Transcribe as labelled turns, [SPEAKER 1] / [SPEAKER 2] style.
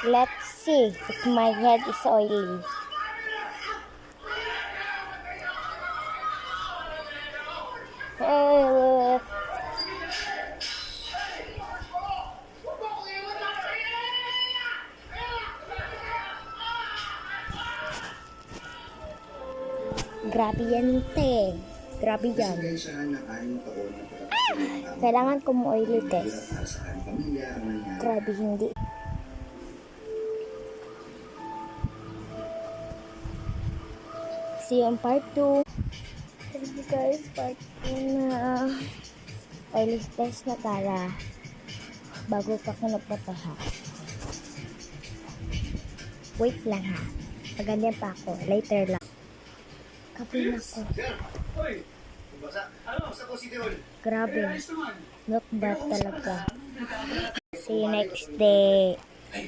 [SPEAKER 1] Let's see if my head is oily. Grabe yan, te. Grabe yan. Kailangan ko mo oily test. Grabe, hindi. See you on part 2. Thank you guys, part 2 na oily test na para bago pa ko nagpataha. Wait lang ha. Maganyan pa ako. Later lang. Kape na ko. Grabe. Milk bath talaga. See you next day.